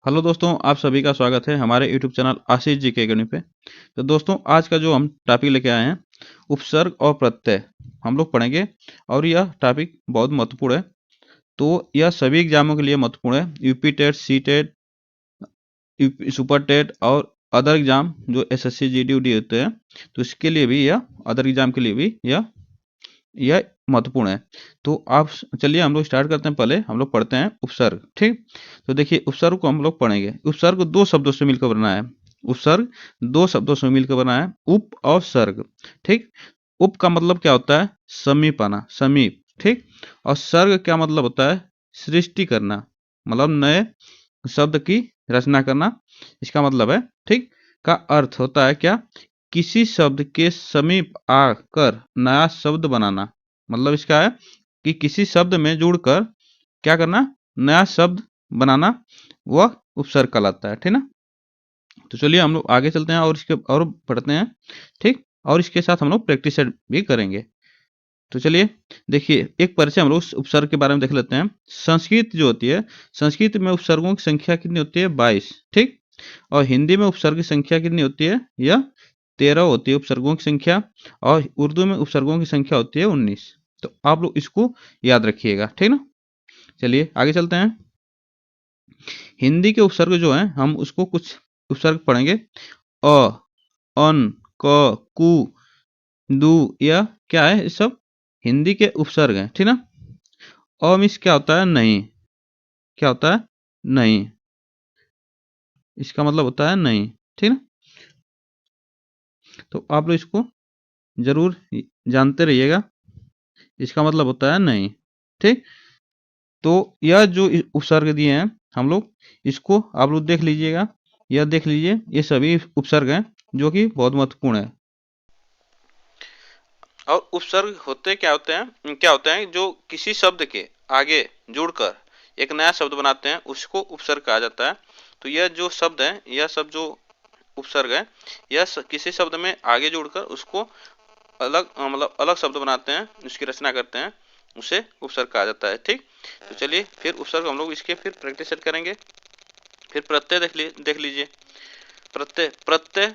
Hello दोस्तों, आप सभी का स्वागत है हमारे यूट्यूब चैनल आशीष जी के अकेडमी पे। तो दोस्तों, आज का जो हम टॉपिक लेके आए हैं, उपसर्ग और प्रत्यय हम लोग पढ़ेंगे। और यह टॉपिक बहुत महत्वपूर्ण है। तो यह सभी एग्जामों के लिए महत्वपूर्ण है। UP TET, C TET, UP super TET और अदर एग्जाम जो एसएससी जीडी उडी होते हैं, तो इसके लिए भी यह, अदर एग्जाम के लिए भी यह महत्वपूर्ण है। तो आप चलिए हम लोग स्टार्ट करते हैं। पहले हम लोग पढ़ते हैं उपसर्ग। ठीक, तो देखिए उपसर्ग को हम लोग पढ़ेंगे। उपसर्ग दो शब्दों से मिलकर बना है। उपसर्ग दो शब्दों से मिलकर बना है, उप और सर्ग। ठीक, उप का मतलब क्या होता है? समीप आना, समीप। ठीक, और सर्ग क्या मतलब होता है? सृष्टि करना, मतलब नए शब्द की रचना करना, इसका मतलब है। ठीक, का अर्थ होता है क्या? किसी शब्द के समीप आकर नया शब्द बनाना। मतलब इसका है कि किसी शब्द में जुड़कर क्या करना? नया शब्द बनाना, वह उपसर्ग कहलाता है। ठीक ना? तो चलिए हम लोग आगे चलते हैं और इसके और पढ़ते हैं। ठीक, और इसके साथ हम लोग प्रैक्टिस भी करेंगे। तो चलिए देखिए, एक परिचय हम लोग उपसर्ग के बारे में देख लेते हैं। संस्कृत जो होती है, संस्कृत में उपसर्गों की संख्या कितनी होती है? 22। ठीक, और हिंदी में उपसर्ग की संख्या कितनी होती है? यह 13 होती है उपसर्गों की संख्या। और उर्दू में उपसर्गों की संख्या होती है 19। तो आप लोग इसको याद रखिएगा। ठीक ना? चलिए आगे चलते हैं। हिंदी के उपसर्ग जो है, हम उसको कुछ उपसर्ग पढ़ेंगे। अ, अन, क, कु, दु, यह क्या है? ये सब हिंदी के उपसर्ग हैं। ठीक ना? अ मीन्स क्या होता है? नहीं। क्या होता है? नहीं। इसका मतलब होता है नहीं। ठीक ना? तो आप लोग इसको जरूर जानते रहिएगा। इसका मतलब होता है नहीं। ठीक, तो यह जो उपसर्ग दिए हैं हम लोग, इसको आप लोग देख लीजिएगा। यह देख लीजिए, ये सभी उपसर्ग हैं जो कि बहुत महत्वपूर्ण है। और उपसर्ग होते क्या होते हैं? क्या होते हैं? जो किसी शब्द के आगे जुड़कर एक नया शब्द बनाते हैं, उसको उपसर्ग कहा जाता है। तो यह जो शब्द है, यह सब जो उपसर्ग है, यह किसी शब्द में आगे जुड़कर उसको अलग, मतलब अलग शब्द बनाते हैं, उसकी रचना करते हैं, उसे उपसर्ग कहा जाता है। ठीक, तो चलिए फिर उपसर्ग हम लोग इसके फिर प्रैक्टिस करेंगे। फिर प्रत्यय देख लीजिए। प्रत्यय, प्रत्यय,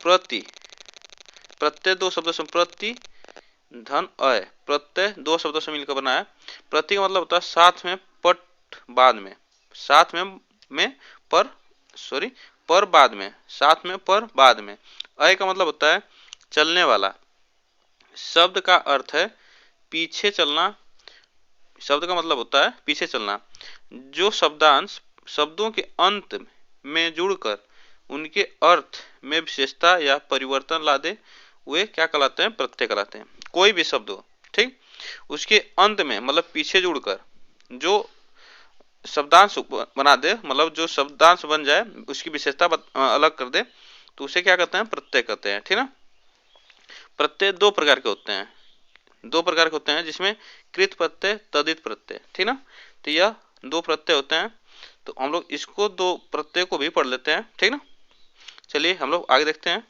प्रति। प्रत्यय दो शब्दों से, प्रति धन अय, प्रत्यय दो शब्दों से मिलकर बना है। प्रति का मतलब होता है साथ में, पट बाद में, साथ में पर, सॉरी, पर बाद में, साथ में पर बाद में। अय का मतलब होता है चलने वाला। शब्द का अर्थ है पीछे चलना। शब्द का मतलब होता है पीछे चलना। जो शब्दांश शब्दों के अंत में जुड़कर उनके अर्थ में विशेषता या परिवर्तन ला दे, वे क्या कहलाते हैं? प्रत्यय कहलाते हैं। कोई भी शब्द हो, ठीक, उसके अंत में मतलब पीछे जुड़कर जो शब्दांश बना दे, मतलब जो शब्दांश बन जाए, उसकी विशेषता अलग कर दे, तो उसे क्या कहते हैं? प्रत्यय कहते हैं। ठीक ना? प्रत्यय दो प्रकार के होते हैं। दो प्रकार के होते हैं, जिसमें कृत प्रत्यय, तदित प्रत्यय। ठीक ना? तो यह दो प्रत्यय होते हैं। तो हम लोग इसको, दो प्रत्यय को भी पढ़ लेते हैं। ठीक ना? चलिए हम लोग आगे देखते हैं।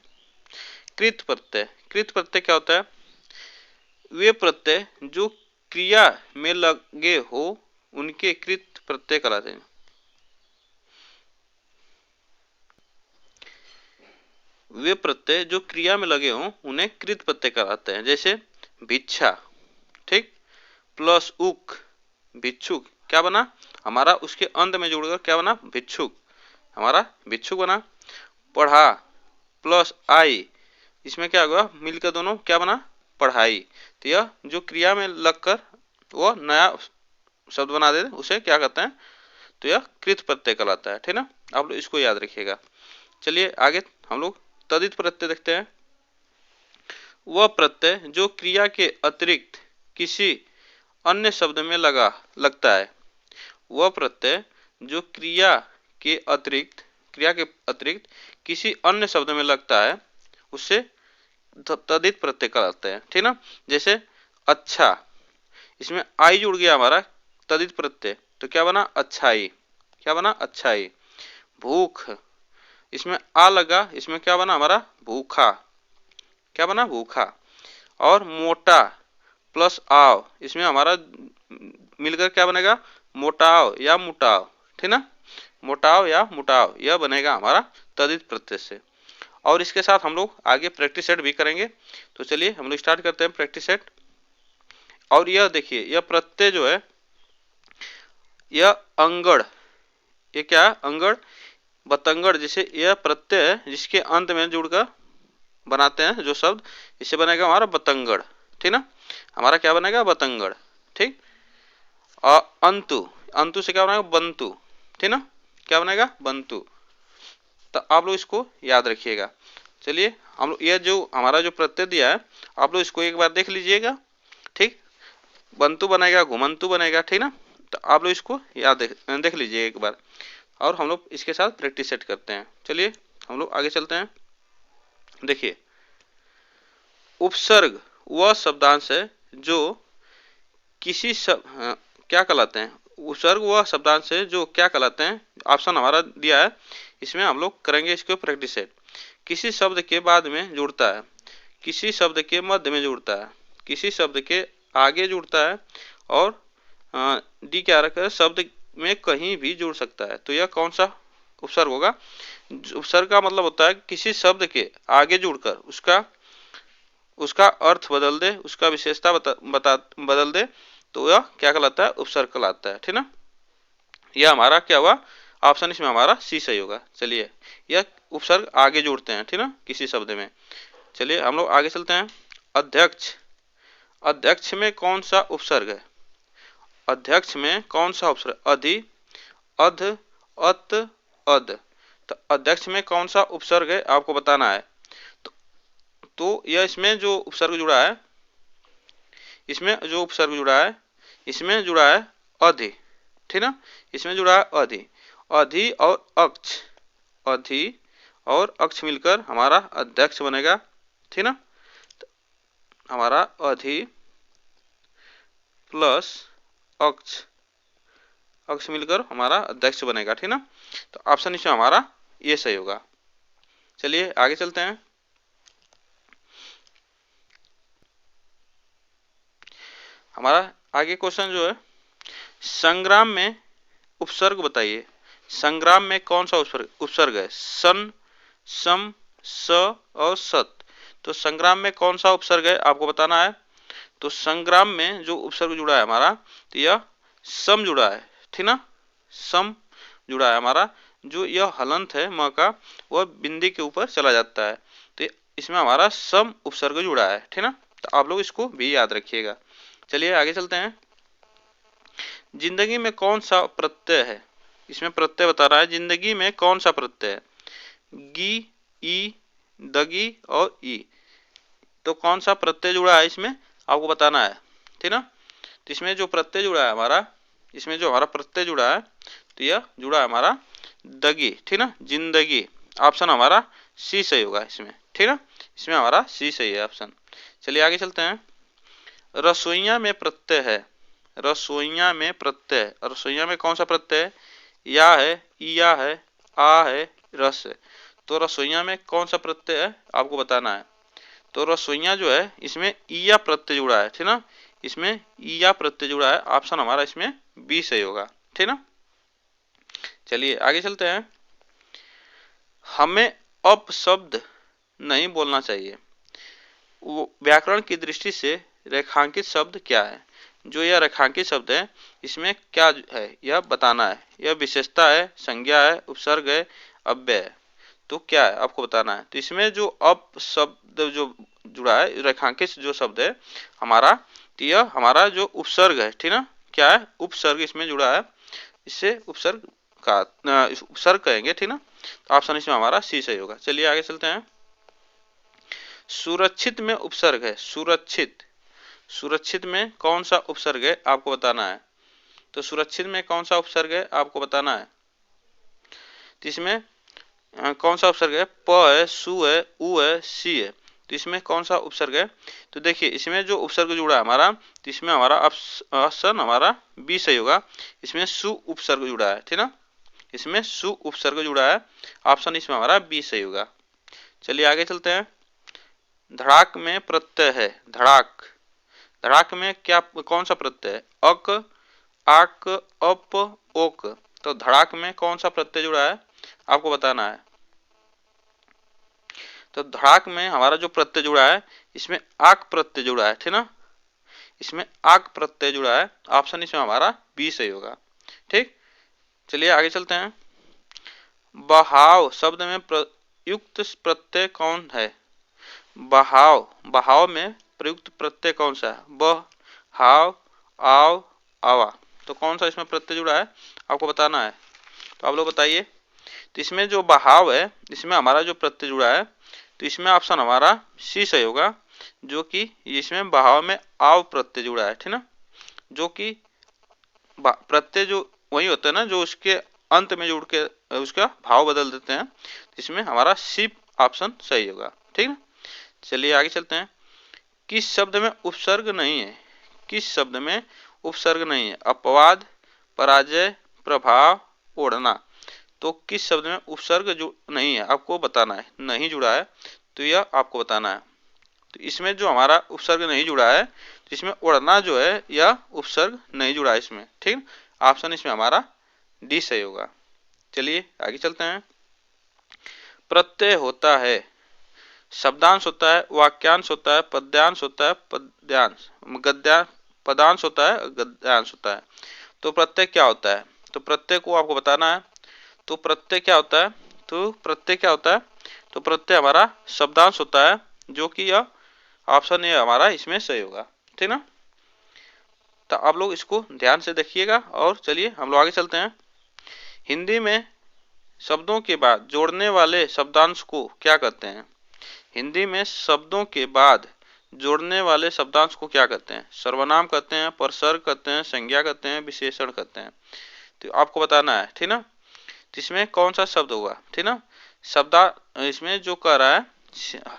कृत प्रत्यय। कृत प्रत्यय क्या होता है? वे प्रत्यय जो क्रिया में लगे हो, उनके कृत प्रत्यय कहलाते हैं। वे प्रत्यय जो क्रिया में लगे हो, उन्हें कृत प्रत्यय कहलाते हैं। जैसे भिक्षा, ठीक, प्लस उक, भिक्षुक, क्या बना हमारा? उसके अंत में जुड़कर क्या बना? भिक्षुक, हमारा भिक्षुक बना। पढ़ा, प्लस आई, इसमें क्या होगा? मिलकर दोनों क्या बना? पढ़ाई। तो यह जो क्रिया में लगकर वो नया शब्द बना दे, उसे क्या कहते हैं? तो यह कृत प्रत्यय कहलाता है। ठीक ना? आप लोग इसको याद रखिएगा। चलिए आगे हम लोग तदित प्रत्यय देखते हैं। वह प्रत्यय जो क्रिया के अतिरिक्त किसी अन्य शब्द में लगता है। वह प्रत्यय जो क्रिया के अतिरिक्त किसी अन्य शब्द में लगता है, उससे तदित प्रत्यय कहलाते हैं। ठीक ना? जैसे अच्छा, इसमें आई जुड़ गया हमारा, तदित प्रत्यय, तो क्या बना? अच्छाई। क्या बना? अच्छाई। भूख, इसमें आ लगा, इसमें क्या बना हमारा? भूखा। क्या बना? भूखा। और मोटा प्लस आव, इसमें हमारा मिलकर क्या बनेगा? मोटाव या मुटाव। ठीक ना? मोटाव या मुटाव, यह बनेगा हमारा तद्धित प्रत्यय से। और इसके साथ हम लोग आगे प्रैक्टिस सेट भी करेंगे। तो चलिए हम लोग स्टार्ट करते हैं प्रैक्टिस सेट। और यह देखिए, यह प्रत्यय जो है, यह अंगड़, ये क्या है, अंगड़ बतंगड़, जिसे यह प्रत्यय है जिसके अंत में जुड़कर बनाते हैं जो शब्द, इससे बनेगा हमारा बतंगड़, ठीक ना। हमारा क्या बनेगा, बतंगड़, ठीक। और अंतु, अंतु से क्या बनेगा, बंतु, ठीक ना, क्या बनेगा, बंतु। तो आप लोग इसको याद रखिएगा। चलिए हम लोग, यह जो हमारा जो प्रत्यय दिया है, आप लोग इसको एक बार देख लीजिएगा, ठीक। बंतु बनेगा, घुमंतु बनेगा, ठीक ना। तो आप लोग इसको याद देख लीजिए एक बार, और हम लोग इसके साथ प्रैक्टिस सेट करते हैं। चलिए हम लोग आगे चलते हैं। देखिए, उपसर्ग वह शब्दांश है जो किसी क्या कहलाते हैं, उपसर्ग वह शब्दांश है जो क्या कहलाते हैं, ऑप्शन हमारा दिया है, इसमें हम लोग करेंगे इसको प्रैक्टिस सेट। किसी शब्द के बाद में जुड़ता है, किसी शब्द के मध्य में जुड़ता है, किसी शब्द के आगे जुड़ता है, और डी क्या रखा है, शब्द में कहीं भी जुड़ सकता है। तो यह कौन सा उपसर्ग होगा। उपसर्ग का मतलब होता है किसी शब्द के आगे जुड़कर उसका उसका अर्थ बदल दे, उसका विशेषता बदल दे, तो यह क्या कहलाता है, उपसर्ग कहलाता है, ठीक ना। यह हमारा क्या हुआ, ऑप्शन इसमें हमारा सी सही होगा। चलिए, यह उपसर्ग आगे जोड़ते हैं, ठीक ना, किसी शब्द में। चलिए हम लोग आगे चलते हैं। अध्यक्ष, अध्यक्ष में कौन सा उपसर्ग है, अध्यक्ष में कौन सा उपसर्ग, अधि, अध, अत, अद। तो अध्यक्ष में कौन सा उपसर्ग है आपको बताना है। तो यह इसमें जो उपसर्ग जुड़ा है, इसमें जो उपसर्ग जुड़ा है, इसमें जुड़ा है अधि, ठीक ना, इसमें जुड़ा है अधि। अधि और अक्ष, अधि और अक्ष मिलकर हमारा अध्यक्ष बनेगा, ठीक ना। हमारा अधि प्लस अक्ष, अक्ष मिलकर हमारा अध्यक्ष बनेगा, ठीक ना। तो ऑप्शन इसमें हमारा ये सही होगा। चलिए आगे चलते हैं। हमारा आगे क्वेश्चन जो है, संग्राम में उपसर्ग बताइए। संग्राम में कौन सा उपसर्ग है, सन, सम, स और सत। तो संग्राम में कौन सा उपसर्ग है आपको बताना है। तो संग्राम में जो उपसर्ग जुड़ा है हमारा, तो यह सम जुड़ा है, ठीक ना, सम जुड़ा है हमारा। जो यह हलंत है म का, वह बिंदी के ऊपर चला जाता है, तो इसमें हमारा सम उपसर्ग जुड़ा है, ठीक ना। तो आप लोग इसको भी याद रखिएगा। चलिए आगे चलते हैं। जिंदगी में कौन सा प्रत्यय है, इसमें प्रत्यय बता रहा है, जिंदगी में कौन सा प्रत्यय है, गी, ई, दगी और ई। तो कौन सा प्रत्यय जुड़ा है इसमें आपको बताना है, ठीक ना। तो इसमें जो प्रत्यय जुड़ा है हमारा, इसमें जो हमारा प्रत्यय जुड़ा है, तो यह जुड़ा है हमारा दगी, ठीक ना, जिंदगी। ऑप्शन हमारा सी सही होगा इसमें, ठीक ना, इसमें हमारा सी सही है ऑप्शन। चलिए आगे चलते हैं। रसोइया में प्रत्यय है, रसोइया में प्रत्यय, रसोइया में कौन सा प्रत्यय है, या है, इया है, आ है, रस है। तो रसोइया में कौन सा प्रत्यय है आपको बताना है। तो रसोइया जो है, इसमें इया प्रत्यय जुड़ा है, ठीक ना, इसमें इया प्रत्यय जुड़ा है। ऑप्शन हमारा इसमें बी सही होगा, ठीक ना। चलिए आगे चलते हैं। हमें अपशब्द नहीं बोलना चाहिए। व्याकरण की दृष्टि से रेखांकित शब्द क्या है। जो यह रेखांकित शब्द है, इसमें क्या है यह बताना है। यह विशेषता है, संज्ञा है, उपसर्ग है, अव्यय है। तो क्या है आपको बताना है। तो इसमें जो अपशब्द जो जुड़ा है, रेखांकित जो शब्द है हमारा, तो यह हमारा जो उपसर्ग है, ठीक ना, क्या है, उपसर्ग इसमें जुड़ा है, इससे उपसर्ग का उपसर्ग कहेंगे, ठीक ना। तो ऑप्शन इसमें हमारा सी सही होगा। चलिए आगे चलते हैं। सुरक्षित में उपसर्ग है, सुरक्षित, सुरक्षित में कौन सा उपसर्ग है आपको बताना है। तो सुरक्षित में कौन सा उपसर्ग है आपको बताना है। तो इसमें कौन सा उपसर्ग है, प है, सु है, उ है, सी है। तो इसमें कौन सा उपसर्ग है। तो देखिए इसमें जो उपसर्ग जुड़ा है हमारा, तो इसमें हमारा ऑप्शन हमारा बी सही होगा। इसमें सु उपसर्ग जुड़ा है, ठीक ना, इसमें सु उपसर्ग जुड़ा है। ऑप्शन इसमें हमारा बी सही होगा। चलिए आगे चलते हैं। धड़ाक में प्रत्यय है, धड़ाक, धड़ाक में क्या कौन सा प्रत्यय है, अक, आक, अप, ओक। तो धड़ाक में कौन सा प्रत्यय जुड़ा है आपको बताना है। तो धड़ाक में हमारा जो प्रत्यय जुड़ा है इसमें आक प्रत्यय जुड़ा है, ठीक ना, इसमें आक प्रत्यय जुड़ा है। ऑप्शन इसमें हमारा बी सही होगा। ठीक, चलिए आगे चलते हैं। बहाव शब्द में प्रयुक्त प्रत्यय कौन है। बहाव, बहाव में प्रयुक्त प्रत्यय कौन सा है। ब, हाव, आव, आवा। तो कौन सा इसमें प्रत्यय जुड़ा है आपको बताना है। तो आप लोग बताइए। तो इसमें जो बहाव है इसमें हमारा जो प्रत्यय जुड़ा है तो इसमें ऑप्शन हमारा सी सही होगा, जो कि इसमें बहाव में आव प्रत्यय जुड़ा है, ठीक ना। जो कि प्रत्यय जो वही होता है ना जो उसके अंत में जुड़ के उसका भाव बदल देते हैं। इसमें हमारा सी ऑप्शन सही होगा, ठीक ना। चलिए आगे चलते हैं। किस शब्द में उपसर्ग नहीं है। किस शब्द में उपसर्ग नहीं है। अपवाद, पराजय, प्रभाव, ओढ़ना। तो किस शब्द में उपसर्ग जो नहीं है आपको बताना है, नहीं जुड़ा है तो यह आपको बताना है। तो इसमें जो हमारा उपसर्ग नहीं जुड़ा है तो इसमें ओढ़ना जो है यह उपसर्ग नहीं जुड़ा है इसमें, ठीक। ऑप्शन इसमें हमारा डी सही होगा। चलिए आगे चलते हैं। प्रत्यय होता है, शब्दांश होता है, वाक्यांश होता है, पद्यांश होता है, पदांश होता है, गद्यांश होता है। तो प्रत्यय क्या होता है। तो प्रत्यय को आपको बताना है। तो प्रत्यय क्या होता है। तो प्रत्यय क्या होता है। तो प्रत्यय हमारा शब्दांश होता है, जो कि यह ऑप्शन ए हमारा इसमें सही होगा, ठीक ना। तो आप लोग इसको ध्यान से देखिएगा और चलिए हम लोग आगे चलते हैं। हिंदी में शब्दों के बाद जोड़ने वाले शब्दांश को क्या कहते हैं। हिंदी में शब्दों के बाद जोड़ने वाले शब्दांश को क्या कहते हैं। सर्वनाम कहते हैं, परसर्ग कहते हैं, संज्ञा कहते हैं, विशेषण कहते हैं। तो आपको बताना है, ठीक ना। तो इसमें कौन सा शब्द होगा, ठीक ना। शब्दा इसमें जो कह रहा है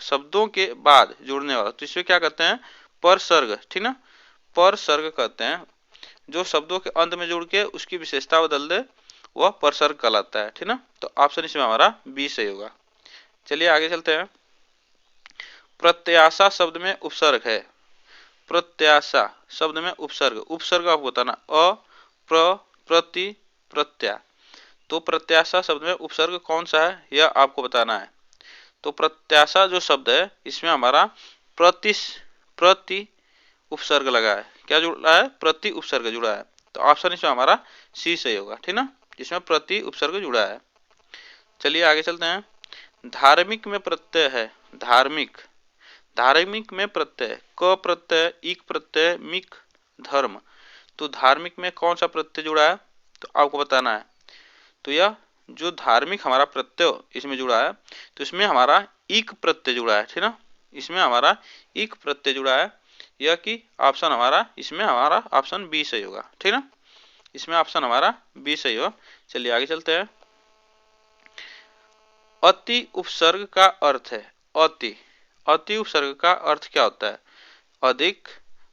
शब्दों के बाद जुड़ने वाला, तो इसमें क्या कहते हैं परसर्ग, ठीक ना। परसर्ग कहते हैं जो शब्दों के अंत में जुड़ के उसकी विशेषता बदल दे वह परसर्ग कहलाता है, ठीक ना। तो ऑप्शन इसमें हमारा बी सही होगा। चलिए आगे चलते हैं। प्रत्याशा शब्द में उपसर्ग है। प्रत्याशा शब्द में उपसर्ग, उपसर्ग आपको बताना अ, प्र, प्रति, प्रत्या। तो प्रत्याशा शब्द में उपसर्ग कौन सा है यह आपको बताना है। तो प्रत्याशा जो शब्द है इसमें हमारा प्रति उपसर्ग लगा है। क्या जुड़ा है, प्रति उपसर्ग जुड़ा है। तो ऑप्शन इसमें हमारा सी सही होगा, ठीक ना, जिसमें प्रति उपसर्ग जुड़ा है। चलिए आगे चलते हैं। धार्मिक में प्रत्यय है। धार्मिक, धार्मिक में प्रत्यय क प्रत्यय, इक प्रत्यय, मिक, धर्म। तो धार्मिक में कौन सा प्रत्यय जुड़ा है तो आपको बताना है। तो यह जो धार्मिक हमारा प्रत्यय इसमें जुड़ा है तो इसमें हमारा इक प्रत्यय जुड़ा है, ठीक ना। इसमें हमारा इक प्रत्यय जुड़ा है, यह कि ऑप्शन हमारा इसमें हमारा ऑप्शन बी सही होगा, ठीक ना। इसमें ऑप्शन हमारा बी सही हो। चलिए आगे चलते हैं। अति उपसर्ग का अर्थ है। अति, अति उपसर्ग का अर्थ क्या होता है। अधिक,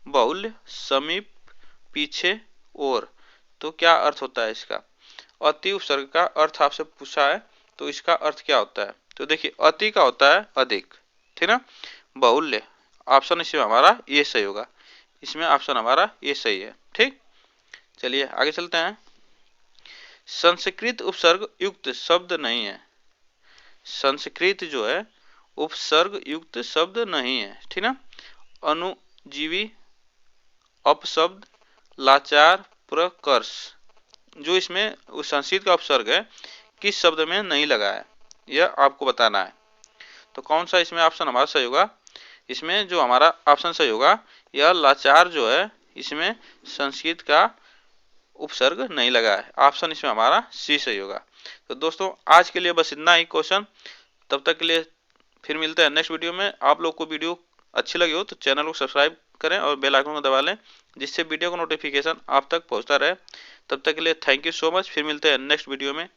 बहुल्य, समीप, पीछे, और। तो क्या अर्थ होता है इसका। अति उपसर्ग का अर्थ आपसे पूछा है तो इसका अर्थ क्या होता है। तो देखिए अति का होता है अधिक, ठीक ना। बहुल्य ऑप्शन इसमें हमारा ये सही होगा। इसमें ऑप्शन हमारा ये सही है, ठीक। चलिए आगे चलते हैं। संस्कृत उपसर्ग युक्त शब्द नहीं है। संस्कृत जो है उपसर्ग युक्त शब्द नहीं है, ठीक ना। अनुजीवी, अपशब्द, लाचार, प्रकर्ष, जो इसमें संस्कृत का उपसर्ग है किस शब्द में नहीं लगा है यह आपको बताना है। तो कौन सा इसमें ऑप्शन हमारा सही होगा। इसमें जो हमारा ऑप्शन सही होगा यह लाचार जो है इसमें संस्कृत का उपसर्ग नहीं लगा है। ऑप्शन इसमें हमारा सी सही होगा। तो दोस्तों आज के लिए बस इतना ही क्वेश्चन। तब तक के लिए फिर मिलते हैं नेक्स्ट वीडियो में। आप लोग को वीडियो अच्छी लगी हो तो चैनल को सब्सक्राइब करें और बेल आइकन को दबा लें, जिससे वीडियो का नोटिफिकेशन आप तक पहुंचता रहे। तब तक के लिए थैंक यू सो मच। फिर मिलते हैं नेक्स्ट वीडियो में।